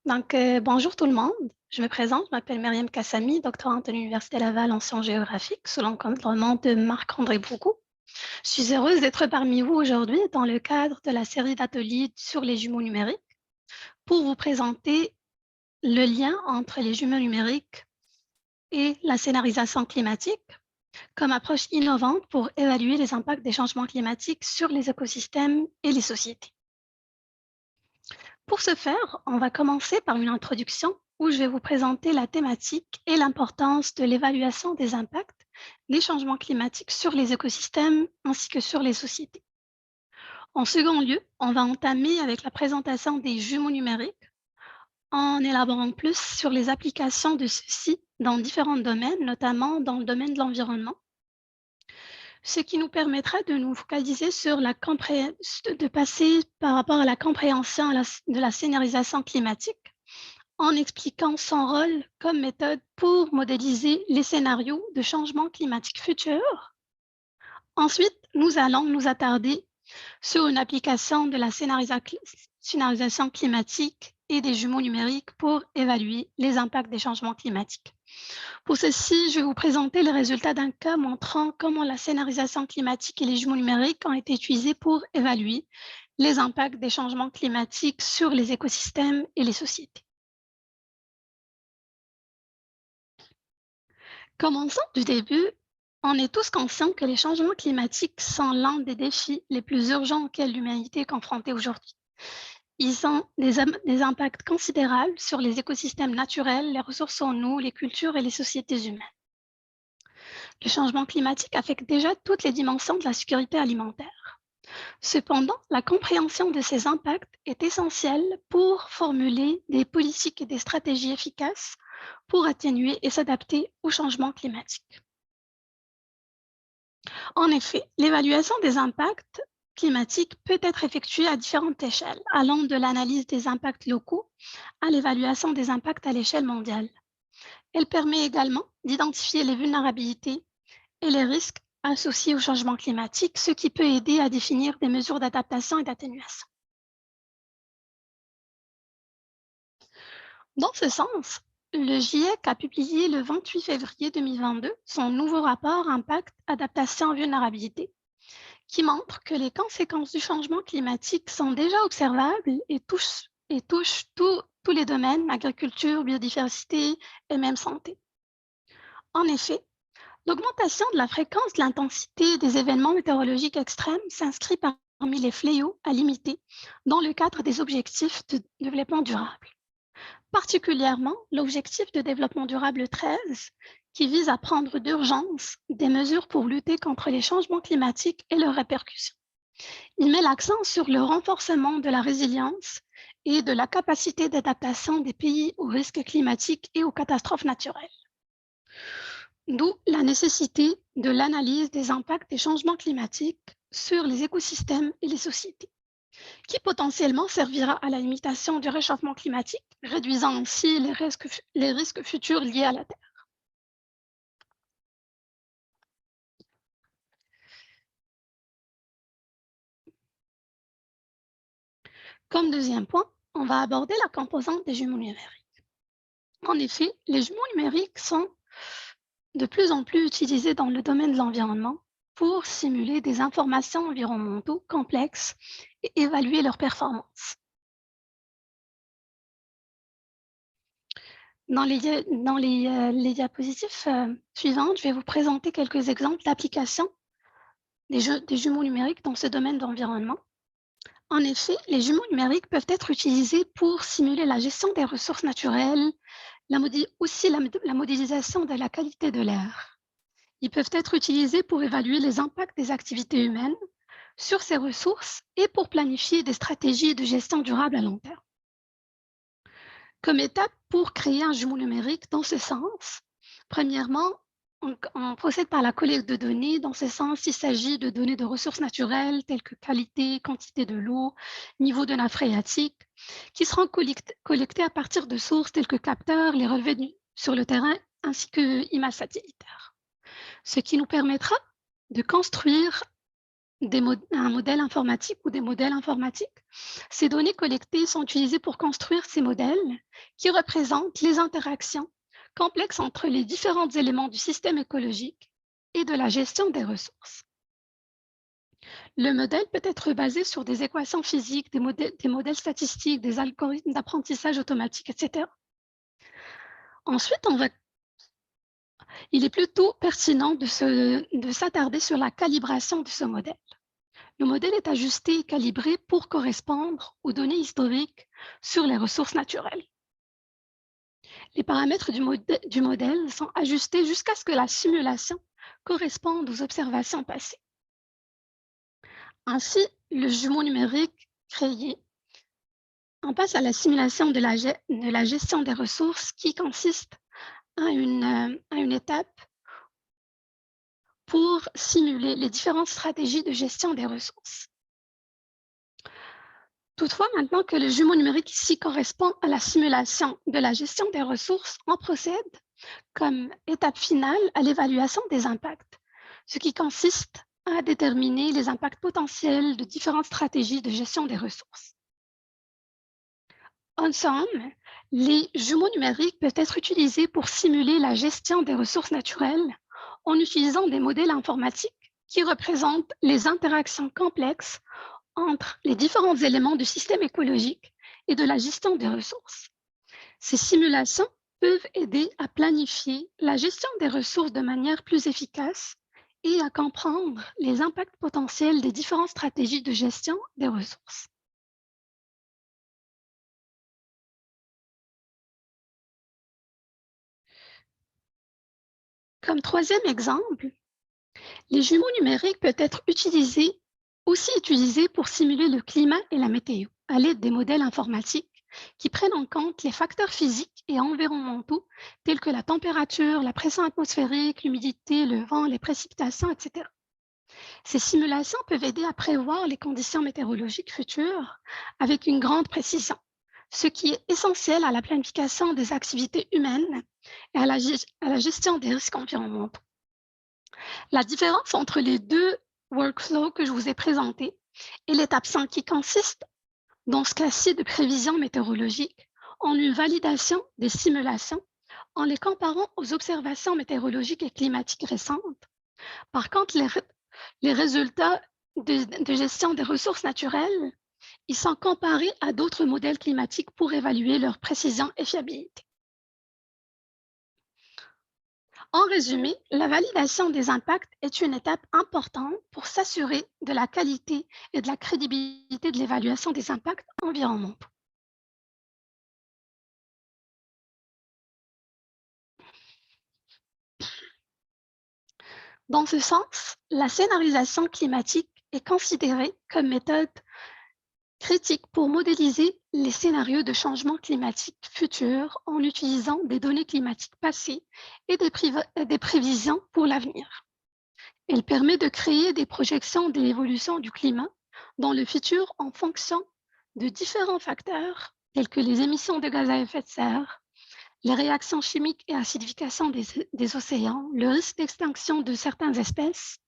Bonjour tout le monde. Je me présente, je m'appelle Myriam Kassami, doctorante à l'Université Laval en sciences géographiques sous l'encadrement de Marc-André Bourgou. Je suis heureuse d'être parmi vous aujourd'hui dans le cadre de la série d'ateliers sur les jumeaux numériques pour vous présenter le lien entre les jumeaux numériques et la scénarisation climatique comme approche innovante pour évaluer les impacts des changements climatiques sur les écosystèmes et les sociétés. Pour ce faire, on va commencer par une introduction où je vais vous présenter la thématique et l'importance de l'évaluation des impacts des changements climatiques sur les écosystèmes ainsi que sur les sociétés. En second lieu, on va entamer avec la présentation des jumeaux numériques en élaborant plus sur les applications de ceux-ci dans différents domaines, notamment dans le domaine de l'environnement, ce qui nous permettra de nous focaliser sur de passer par rapport à la compréhension de la scénarisation climatique en expliquant son rôle comme méthode pour modéliser les scénarios de changement climatique futur. Ensuite, nous allons nous attarder sur une application de la scénarisation climatique et des jumeaux numériques pour évaluer les impacts des changements climatiques. Pour ceci, je vais vous présenter les résultats d'un cas montrant comment la scénarisation climatique et les jumeaux numériques ont été utilisés pour évaluer les impacts des changements climatiques sur les écosystèmes et les sociétés. Commençons du début. On est tous conscients que les changements climatiques sont l'un des défis les plus urgents auxquels l'humanité est confrontée aujourd'hui. Ils ont des impacts considérables sur les écosystèmes naturels, les ressources en eau, les cultures et les sociétés humaines. Le changement climatique affecte déjà toutes les dimensions de la sécurité alimentaire. Cependant, la compréhension de ces impacts est essentielle pour formuler des politiques et des stratégies efficaces pour atténuer et s'adapter au changement climatique. En effet, l'évaluation des impacts climatiques peut être effectuée à différentes échelles, allant de l'analyse des impacts locaux à l'évaluation des impacts à l'échelle mondiale. Elle permet également d'identifier les vulnérabilités et les risques associés au changement climatique, ce qui peut aider à définir des mesures d'adaptation et d'atténuation. Dans ce sens, le GIEC a publié le 28 février 2022 son nouveau rapport Impact, Adaptation, Vulnérabilité, qui montre que les conséquences du changement climatique sont déjà observables et touchent tous les domaines, agriculture, biodiversité et même santé. En effet, l'augmentation de la fréquence de l'intensité des événements météorologiques extrêmes s'inscrit parmi les fléaux à limiter dans le cadre des objectifs de développement durable. Particulièrement l'objectif de développement durable 13, qui vise à prendre d'urgence des mesures pour lutter contre les changements climatiques et leurs répercussions. Il met l'accent sur le renforcement de la résilience et de la capacité d'adaptation des pays aux risques climatiques et aux catastrophes naturelles. D'où la nécessité de l'analyse des impacts des changements climatiques sur les écosystèmes et les sociétés, qui potentiellement servira à la limitation du réchauffement climatique, réduisant ainsi les risques futurs liés à la Terre. Comme deuxième point, on va aborder la composante des jumeaux numériques. En effet, les jumeaux numériques sont de plus en plus utilisés dans le domaine de l'environnement pour simuler des informations environnementaux complexes et évaluer leurs performances. Les diapositives suivantes, je vais vous présenter quelques exemples d'applications des jumeaux numériques dans ce domaine d'environnement. En effet, les jumeaux numériques peuvent être utilisés pour simuler la gestion des ressources naturelles, aussi la modélisation de la qualité de l'air. Ils peuvent être utilisés pour évaluer les impacts des activités humaines sur ces ressources et pour planifier des stratégies de gestion durable à long terme. Comme étape pour créer un jumeau numérique dans ce sens, premièrement, on procède par la collecte de données. Dans ce sens, il s'agit de données de ressources naturelles telles que qualité, quantité de l'eau, niveau de nappe phréatique, qui seront collectées à partir de sources telles que capteurs, les relevés sur le terrain, ainsi que images satellitaires. Ce qui nous permettra de construire un modèle informatique ou des modèles informatiques. Ces données collectées sont utilisées pour construire ces modèles qui représentent les interactions complexes entre les différents éléments du système écologique et de la gestion des ressources. Le modèle peut être basé sur des équations physiques, des modèles statistiques, des algorithmes d'apprentissage automatique, etc. Ensuite, il est plutôt pertinent de s'attarder sur la calibration de ce modèle. Le modèle est ajusté et calibré pour correspondre aux données historiques sur les ressources naturelles. Les paramètres du modèle sont ajustés jusqu'à ce que la simulation corresponde aux observations passées. Ainsi, le jumeau numérique créé, on passe à la simulation de la gestion des ressources qui consiste à une étape pour simuler les différentes stratégies de gestion des ressources. Toutefois, maintenant que le jumeau numérique ici correspond à la simulation de la gestion des ressources, on procède comme étape finale à l'évaluation des impacts, ce qui consiste à déterminer les impacts potentiels de différentes stratégies de gestion des ressources. En somme, les jumeaux numériques peuvent être utilisés pour simuler la gestion des ressources naturelles en utilisant des modèles informatiques qui représentent les interactions complexes entre les différents éléments du système écologique et de la gestion des ressources. Ces simulations peuvent aider à planifier la gestion des ressources de manière plus efficace et à comprendre les impacts potentiels des différentes stratégies de gestion des ressources. Comme troisième exemple, les jumeaux numériques peuvent être aussi utilisés pour simuler le climat et la météo à l'aide des modèles informatiques qui prennent en compte les facteurs physiques et environnementaux tels que la température, la pression atmosphérique, l'humidité, le vent, les précipitations, etc. Ces simulations peuvent aider à prévoir les conditions météorologiques futures avec une grande précision, ce qui est essentiel à la planification des activités humaines et à la gestion des risques environnementaux. La différence entre les deux workflows que je vous ai présentés est l'étape 5 qui consiste, dans ce cas-ci de prévision météorologique, en une validation des simulations en les comparant aux observations météorologiques et climatiques récentes. Par contre, les résultats de gestion des ressources naturelles, ils sont comparés à d'autres modèles climatiques pour évaluer leur précision et fiabilité. En résumé, la validation des impacts est une étape importante pour s'assurer de la qualité et de la crédibilité de l'évaluation des impacts environnementaux. Dans ce sens, la scénarisation climatique est considérée comme méthode critique pour modéliser les scénarios de changement climatique futurs en utilisant des données climatiques passées et des prévisions pour l'avenir. Elle permet de créer des projections de l'évolution du climat dans le futur en fonction de différents facteurs tels que les émissions de gaz à effet de serre, les réactions chimiques et acidification des océans, le risque d'extinction de certaines espèces.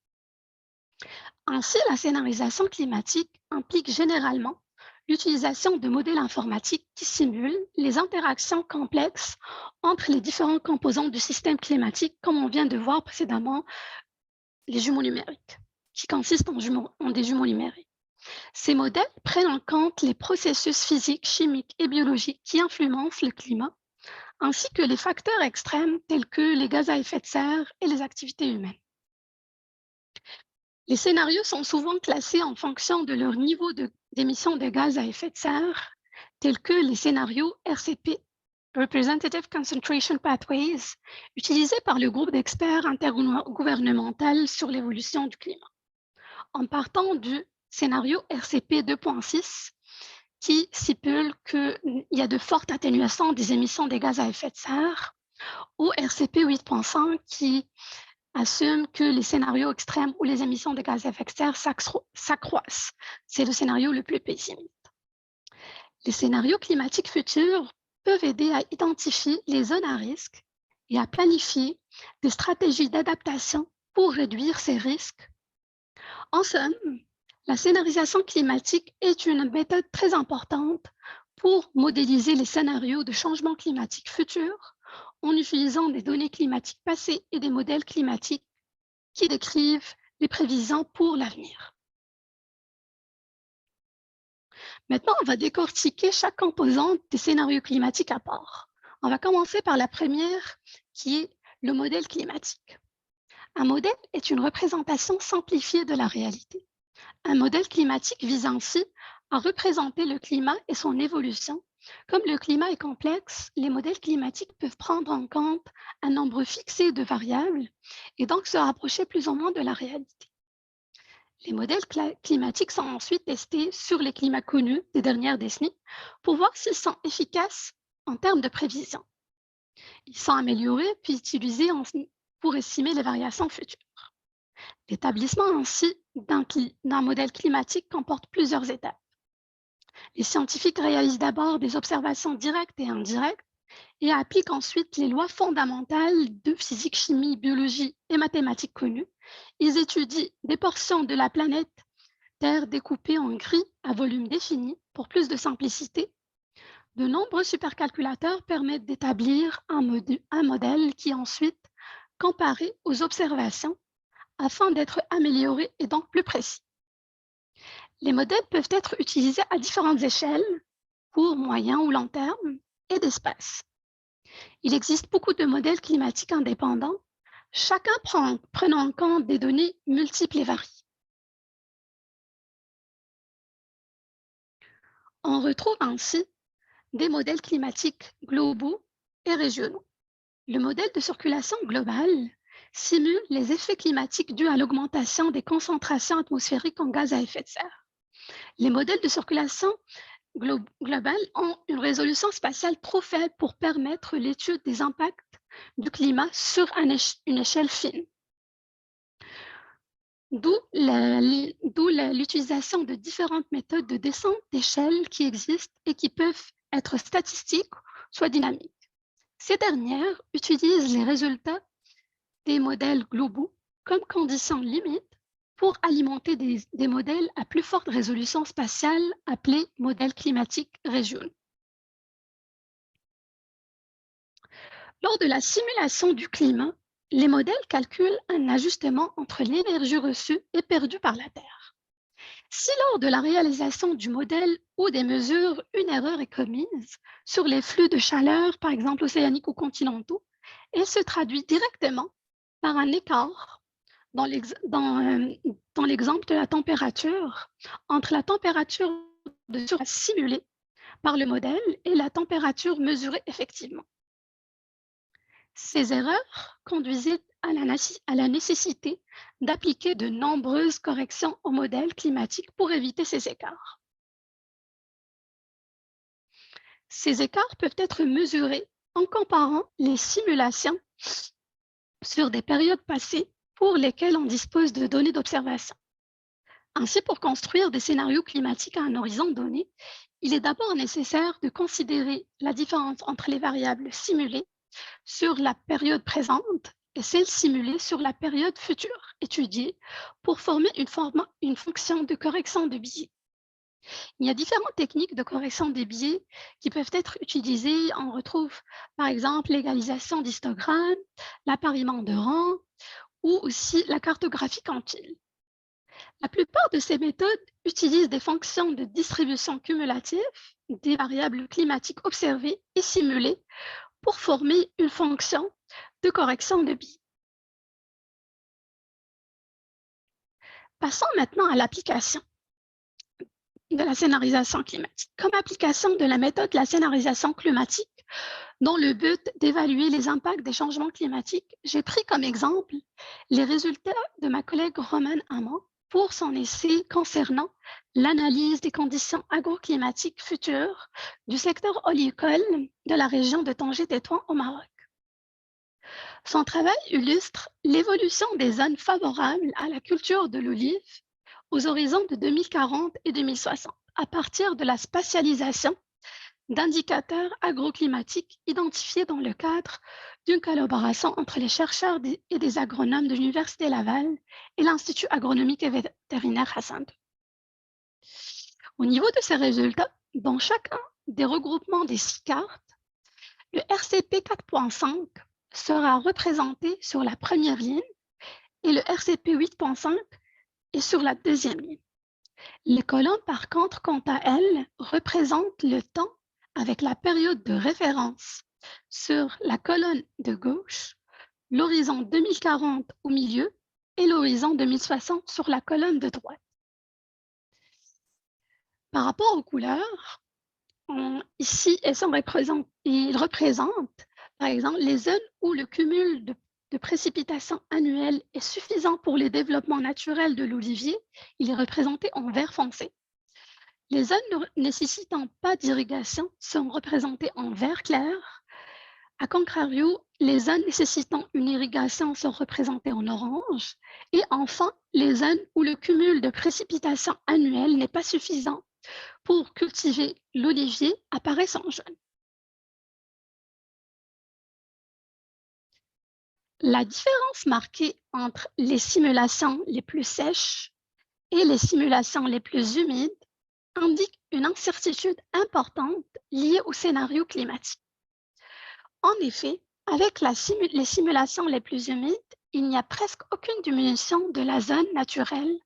Ainsi, la scénarisation climatique implique généralement l'utilisation de modèles informatiques qui simulent les interactions complexes entre les différents composants du système climatique, comme on vient de voir précédemment les jumeaux numériques, qui consistent en des jumeaux numériques. Ces modèles prennent en compte les processus physiques, chimiques et biologiques qui influencent le climat, ainsi que les facteurs extrêmes tels que les gaz à effet de serre et les activités humaines. Les scénarios sont souvent classés en fonction de leur niveau d'émission de gaz à effet de serre, tels que les scénarios RCP, Representative Concentration Pathways, utilisés par le groupe d'experts intergouvernemental sur l'évolution du climat. En partant du scénario RCP 2.6, qui stipule qu'il y a de fortes atténuations des émissions des gaz à effet de serre, ou RCP 8.5, qui assume que les scénarios extrêmes où les émissions de gaz à effet de serre s'accroissent. C'est le scénario le plus pessimiste. Les scénarios climatiques futurs peuvent aider à identifier les zones à risque et à planifier des stratégies d'adaptation pour réduire ces risques. En somme, La scénarisation climatique est une méthode très importante pour modéliser les scénarios de changement climatique futurs en utilisant des données climatiques passées et des modèles climatiques qui décrivent les prévisions pour l'avenir. Maintenant, on va décortiquer chaque composante des scénarios climatiques à part. On va commencer par la première qui est le modèle climatique. Un modèle est une représentation simplifiée de la réalité. Un modèle climatique vise ainsi à représenter le climat et son évolution. Comme le climat est complexe, les modèles climatiques peuvent prendre en compte un nombre fixé de variables et donc se rapprocher plus ou moins de la réalité. Les modèles climatiques sont ensuite testés sur les climats connus des dernières décennies pour voir s'ils sont efficaces en termes de prévision. Ils sont améliorés puis utilisés pour estimer les variations futures. L'établissement ainsi d'un modèle climatique comporte plusieurs étapes. Les scientifiques réalisent d'abord des observations directes et indirectes et appliquent ensuite les lois fondamentales de physique, chimie, biologie et mathématiques connues. Ils étudient des portions de la planète Terre découpées en grilles à volume défini pour plus de simplicité. De nombreux supercalculateurs permettent d'établir un modèle qui est ensuite comparé aux observations afin d'être amélioré et donc plus précis. Les modèles peuvent être utilisés à différentes échelles, court, moyen ou long terme, et d'espace. Il existe beaucoup de modèles climatiques indépendants, chacun prenant en compte des données multiples et variées. On retrouve ainsi des modèles climatiques globaux et régionaux. Le modèle de circulation globale simule les effets climatiques dus à l'augmentation des concentrations atmosphériques en gaz à effet de serre. Les modèles de circulation globale ont une résolution spatiale trop faible pour permettre l'étude des impacts du climat sur une échelle fine. D'où l'utilisation de différentes méthodes de descente d'échelle qui existent et qui peuvent être statistiques, soit dynamiques. Ces dernières utilisent les résultats des modèles globaux comme conditions limites pour alimenter des modèles à plus forte résolution spatiale appelés modèles climatiques régionaux. Lors de la simulation du climat, les modèles calculent un ajustement entre l'énergie reçue et perdue par la Terre. Si lors de la réalisation du modèle ou des mesures, une erreur est commise sur les flux de chaleur, par exemple océaniques ou continentaux, elle se traduit directement par un écart dans l'exemple de la température entre la température de surface simulée par le modèle et la température mesurée effectivement. Ces erreurs conduisaient à la nécessité d'appliquer de nombreuses corrections au modèle climatique pour éviter ces écarts. Ces écarts peuvent être mesurés en comparant les simulations sur des périodes passées pour lesquelles on dispose de données d'observation. Ainsi, pour construire des scénarios climatiques à un horizon donné, il est d'abord nécessaire de considérer la différence entre les variables simulées sur la période présente et celles simulées sur la période future étudiée pour former une fonction de correction de biais. Il y a différentes techniques de correction des biais qui peuvent être utilisées. On retrouve par exemple l'égalisation d'histogrammes, l'appariement de rangs ou aussi la cartographie quantile. La plupart de ces méthodes utilisent des fonctions de distribution cumulative des variables climatiques observées et simulées pour former une fonction de correction de biais. Passons maintenant à l'application de la scénarisation climatique. Comme application de la méthode de la scénarisation climatique, dans le but d'évaluer les impacts des changements climatiques, j'ai pris comme exemple les résultats de ma collègue Romane Hamon pour son essai concernant l'analyse des conditions agroclimatiques futures du secteur oléicole de la région de Tanger-Tétouan au Maroc. Son travail illustre l'évolution des zones favorables à la culture de l'olive aux horizons de 2040 et 2060 à partir de la spatialisation d'indicateurs agroclimatiques identifiés dans le cadre d'une collaboration entre les chercheurs et des agronomes de l'Université Laval et l'Institut agronomique et vétérinaire Hassan II. Au niveau de ces résultats, dans chacun des regroupements des 6 cartes, le RCP 4.5 sera représenté sur la première ligne et le RCP 8.5 est sur la deuxième ligne. Les colonnes, par contre, quant à elles, représentent le temps avec la période de référence sur la colonne de gauche, l'horizon 2040 au milieu et l'horizon 2060 sur la colonne de droite. Par rapport aux couleurs, ici, ils représentent, par exemple, les zones où le cumul de précipitations annuelles est suffisant pour le développement naturel de l'olivier. Il est représenté en vert foncé. Les zones ne nécessitant pas d'irrigation sont représentées en vert clair. A contrario, les zones nécessitant une irrigation sont représentées en orange. Et enfin, les zones où le cumul de précipitations annuelles n'est pas suffisant pour cultiver l'olivier apparaissent en jaune. La différence marquée entre les simulations les plus sèches et les simulations les plus humides indique une incertitude importante liée au scénario climatique. En effet, avec les simulations les plus humides, il n'y a presque aucune diminution de la zone naturelle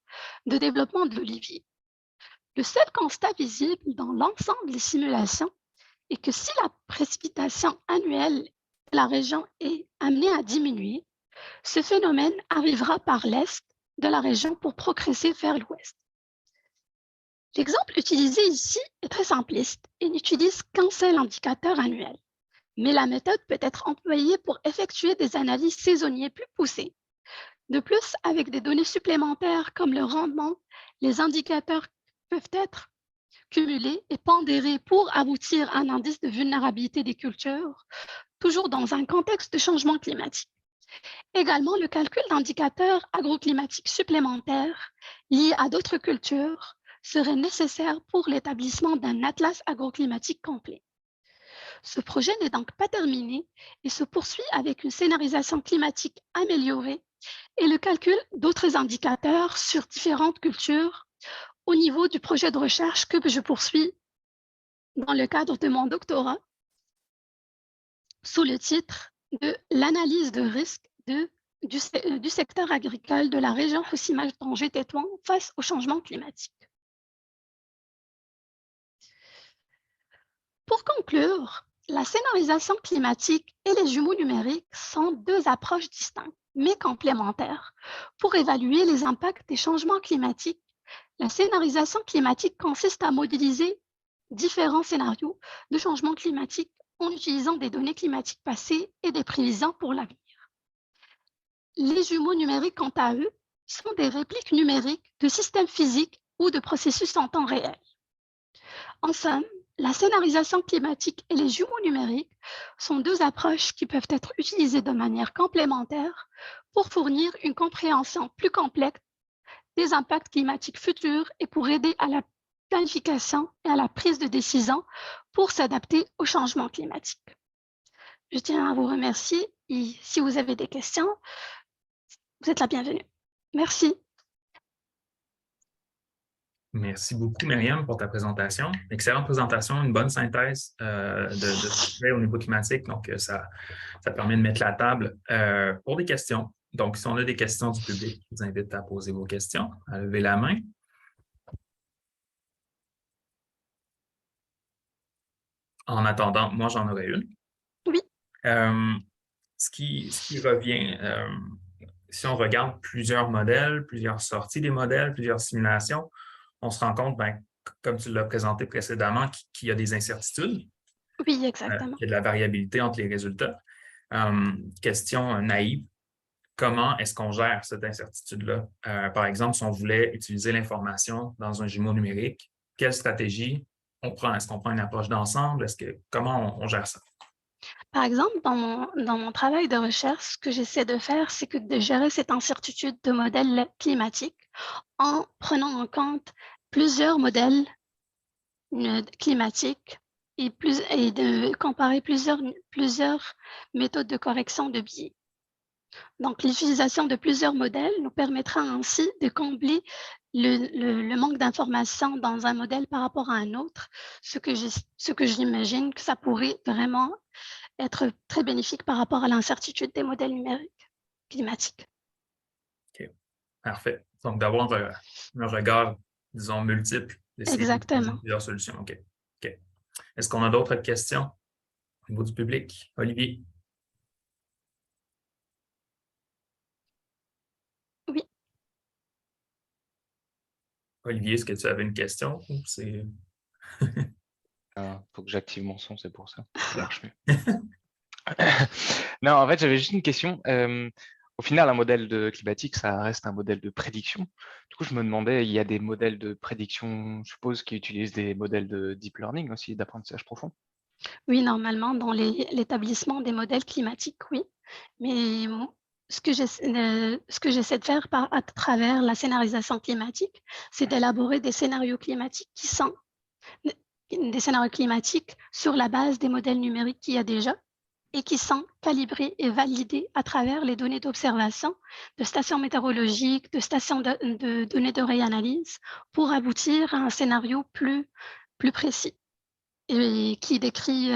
de développement de l'olivier. Le seul constat visible dans l'ensemble des simulations est que si la précipitation annuelle de la région est amenée à diminuer, ce phénomène arrivera par l'est de la région pour progresser vers l'ouest. L'exemple utilisé ici est très simpliste et n'utilise qu'un seul indicateur annuel, mais la méthode peut être employée pour effectuer des analyses saisonnières plus poussées. De plus, avec des données supplémentaires comme le rendement, les indicateurs peuvent être cumulés et pondérés pour aboutir à un indice de vulnérabilité des cultures, toujours dans un contexte de changement climatique. Également, le calcul d'indicateurs agroclimatiques supplémentaires liés à d'autres cultures serait nécessaire pour l'établissement d'un atlas agroclimatique complet. Ce projet n'est donc pas terminé et se poursuit avec une scénarisation climatique améliorée et le calcul d'autres indicateurs sur différentes cultures au niveau du projet de recherche que je poursuis dans le cadre de mon doctorat sous le titre de l'analyse de risque du secteur agricole de la région Hosimaj-Tanger-Tétouan face au changement climatique. Pour conclure, la scénarisation climatique et les jumeaux numériques sont deux approches distinctes, mais complémentaires. Pour évaluer les impacts des changements climatiques, la scénarisation climatique consiste à modéliser différents scénarios de changement climatique en utilisant des données climatiques passées et des prévisions pour l'avenir. Les jumeaux numériques, quant à eux, sont des répliques numériques de systèmes physiques ou de processus en temps réel. En somme, la scénarisation climatique et les jumeaux numériques sont deux approches qui peuvent être utilisées de manière complémentaire pour fournir une compréhension plus complète des impacts climatiques futurs et pour aider à la planification et à la prise de décision pour s'adapter au changement climatique. Je tiens à vous remercier et si vous avez des questions, vous êtes la bienvenue. Merci. Merci beaucoup, Myriam, pour ta présentation. Excellente présentation, une bonne synthèse de ce qui fait au niveau climatique. Donc, ça permet de mettre la table pour des questions. Donc, si on a des questions du public, je vous invite à poser vos questions, à lever la main. En attendant, moi, j'en aurais une. Oui. Ce qui revient, si on regarde plusieurs modèles, plusieurs sorties des modèles, plusieurs simulations, on se rend compte, comme tu l'as présenté précédemment, qu'il y a des incertitudes. Oui, exactement. Il y a de la variabilité entre les résultats. Question naïve, comment est-ce qu'on gère cette incertitude-là? Par exemple, si on voulait utiliser l'information dans un jumeau numérique, quelle stratégie on prend? Est-ce qu'on prend une approche d'ensemble? Comment on gère ça? Par exemple, dans mon travail de recherche, ce que j'essaie de faire, c'est de gérer cette incertitude de modèles climatiques en prenant en compte plusieurs modèles climatiques et de comparer plusieurs méthodes de correction de biais. Donc, l'utilisation de plusieurs modèles nous permettra ainsi de combler le manque d'informations dans un modèle par rapport à un autre, ce que j'imagine que ça pourrait vraiment être très bénéfique par rapport à l'incertitude des modèles numériques climatiques. OK, parfait. Donc, d'avoir un regard, disons, multiple, d'essayer d'utiliser Exactement. plusieurs solutions. OK. OK. Est-ce qu'on a d'autres questions au niveau du public? Olivier? Oui. Olivier, est-ce que tu avais une question ou c'est... Faut que j'active mon son, c'est pour ça. Ça marche mieux. Non, en fait, j'avais juste une question. Au final, un modèle climatique, ça reste un modèle de prédiction. Du coup, je me demandais, il y a des modèles de prédiction, je suppose, qui utilisent des modèles de deep learning aussi, d'apprentissage profond. Oui, normalement, dans l'établissement des modèles climatiques, oui. Mais ce que j'essaie de faire à travers la scénarisation climatique, c'est d'élaborer des scénarios climatiques des scénarios climatiques sur la base des modèles numériques qu'il y a déjà et qui sont calibrés et validés à travers les données d'observation de stations météorologiques, de stations de données de réanalyse pour aboutir à un scénario plus précis et qui décrit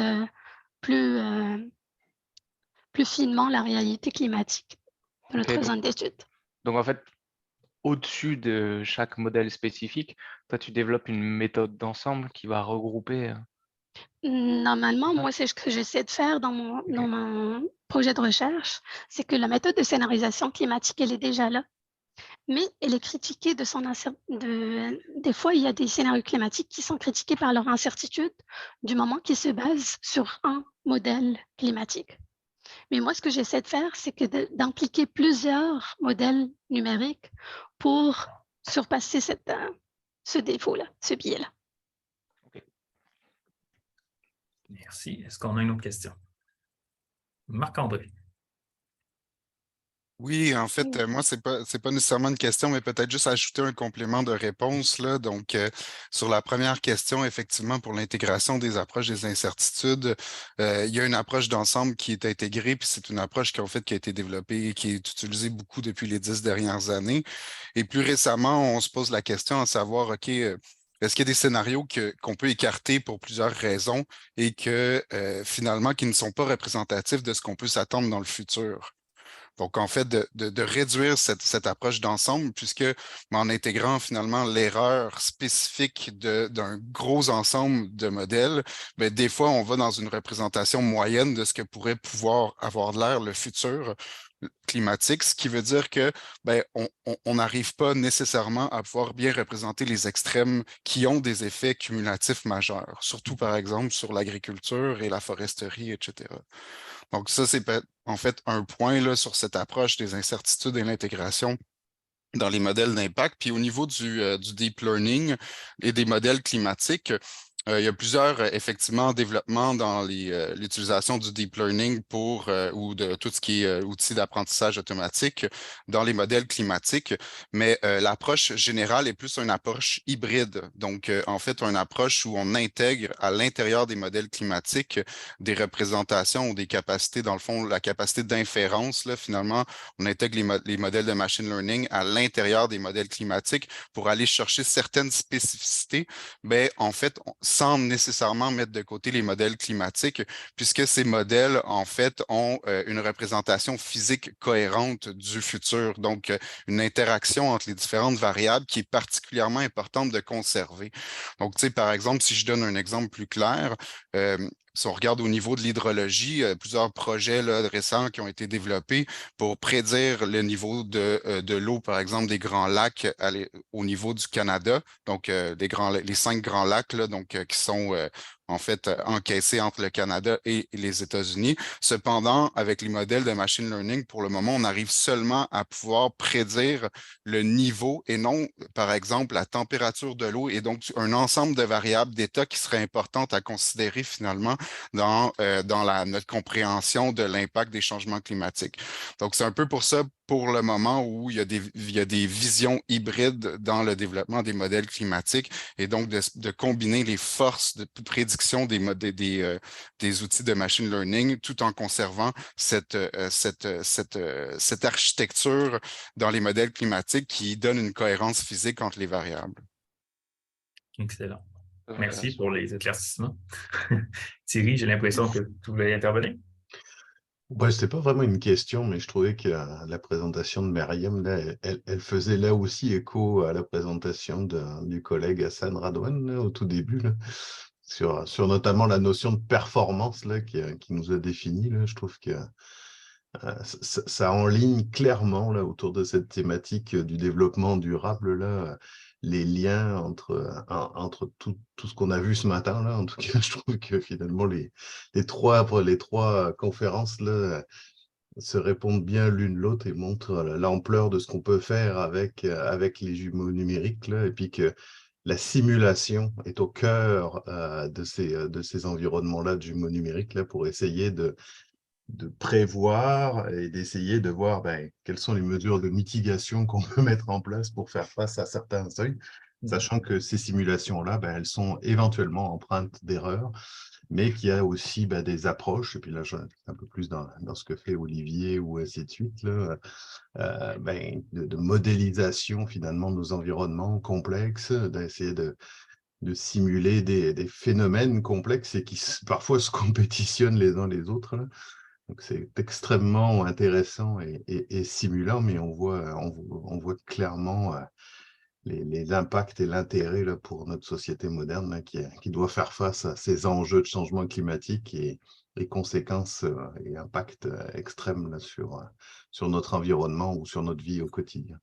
plus, plus finement la réalité climatique de Ok, notre zone d'étude. donc en fait, au-dessus de chaque modèle spécifique, toi, tu développes une méthode d'ensemble qui va regrouper. Normalement, Ça. moi, c'est ce que j'essaie de faire dans Ok. mon projet de recherche, c'est que la méthode de scénarisation climatique, elle est déjà là, mais elle est critiquée de son des fois, il y a des scénarios climatiques qui sont critiqués par leur incertitude du moment qu'ils se basent sur un modèle climatique. Mais moi, ce que j'essaie de faire, c'est que d'impliquer plusieurs modèles numériques pour surpasser ce défaut-là, ce biais-là. Merci. Est-ce qu'on a une autre question? Marc-André. Oui, en fait, moi, c'est pas nécessairement une question, mais peut-être juste ajouter un complément de réponse, là. Donc, sur la première question, effectivement, pour l'intégration des approches des incertitudes, il y a une approche d'ensemble qui est intégrée, puis c'est une approche qui, en fait, qui a été développée et qui est utilisée beaucoup depuis les 10 dernières années. Et plus récemment, on se pose la question à savoir, OK, est-ce qu'il y a des scénarios qu'on peut écarter pour plusieurs raisons et que finalement, qui ne sont pas représentatifs de ce qu'on peut s'attendre dans le futur? Donc, en fait, de réduire cette approche d'ensemble, puisque en intégrant finalement l'erreur spécifique d'un gros ensemble de modèles, bien, des fois, on va dans une représentation moyenne de ce que pourrait pouvoir avoir de l'air le futur climatique, ce qui veut dire que ben, on n'arrive pas nécessairement à pouvoir bien représenter les extrêmes qui ont des effets cumulatifs majeurs, surtout par exemple sur l'agriculture et la foresterie, etc. Donc ça, c'est en fait un point là, sur cette approche des incertitudes et l'intégration dans les modèles d'impact. Puis au niveau du deep learning et des modèles climatiques, il y a plusieurs, effectivement, développements dans l'utilisation du deep learning ou de tout ce qui est outils d'apprentissage automatique dans les modèles climatiques, mais l'approche générale est plus une approche hybride. Donc, en fait, une approche où on intègre à l'intérieur des modèles climatiques des représentations ou des capacités, dans le fond, la capacité d'inférence, là, finalement, on intègre les modèles de machine learning à l'intérieur des modèles climatiques pour aller chercher certaines spécificités, mais en fait, sans nécessairement mettre de côté les modèles climatiques, puisque ces modèles, en fait, ont une représentation physique cohérente du futur, donc une interaction entre les différentes variables qui est particulièrement importante de conserver. Donc, tu sais, par exemple, si je donne un exemple plus clair, si on regarde au niveau de l'hydrologie, plusieurs projets là, récents qui ont été développés pour prédire le niveau de l'eau, par exemple, des grands lacs au niveau du Canada. Donc, les 5 grands lacs là, donc, qui sont en fait encaissés entre le Canada et les États-Unis. Cependant, avec les modèles de machine learning, pour le moment, on arrive seulement à pouvoir prédire le niveau et non, par exemple, la température de l'eau et donc un ensemble de variables d'état qui seraient importantes à considérer finalement dans notre compréhension de l'impact des changements climatiques. Donc, c'est un peu pour ça, pour le moment, où il y a des visions hybrides dans le développement des modèles climatiques et donc de combiner les forces de prédiction prédiction des outils de machine learning, tout en conservant cette architecture dans les modèles climatiques qui donne une cohérence physique entre les variables. Excellent. Merci pour les éclaircissements. Thierry, j'ai l'impression que tu voulais intervenir. Ouais, c'était pas vraiment une question, mais je trouvais que la présentation de Myriam, là, elle faisait là aussi écho à la présentation du collègue Hassan Radwan là, au tout début, là, sur notamment la notion de performance là, qui nous a défini. Là. Je trouve que ça enligne clairement là, autour de cette thématique du développement durable, là, les liens entre tout ce qu'on a vu ce matin. Là. En tout cas, je trouve que finalement, les trois conférences là, se répondent bien l'une l'autre et montrent l'ampleur de ce qu'on peut faire avec les jumeaux numériques. Là, et puis que la simulation est au cœur de ces environnements-là de jumeaux numériques là, pour essayer de prévoir et d'essayer de voir quelles sont les mesures de mitigation qu'on peut mettre en place pour faire face à certains seuils, sachant que ces simulations-là, elles sont éventuellement empreintes d'erreurs, mais qu'il y a aussi des approches, et puis là, je suis un peu plus dans ce que fait Olivier ou ainsi de suite, là, de modélisation finalement de nos environnements complexes, d'essayer de simuler des phénomènes complexes et qui parfois se compétitionnent les uns les autres, là. Donc c'est extrêmement intéressant et stimulant, mais on voit clairement les impacts et l'intérêt là, pour notre société moderne là, qui doit faire face à ces enjeux de changement climatique et les conséquences et impacts extrêmes là, sur notre environnement ou sur notre vie au quotidien.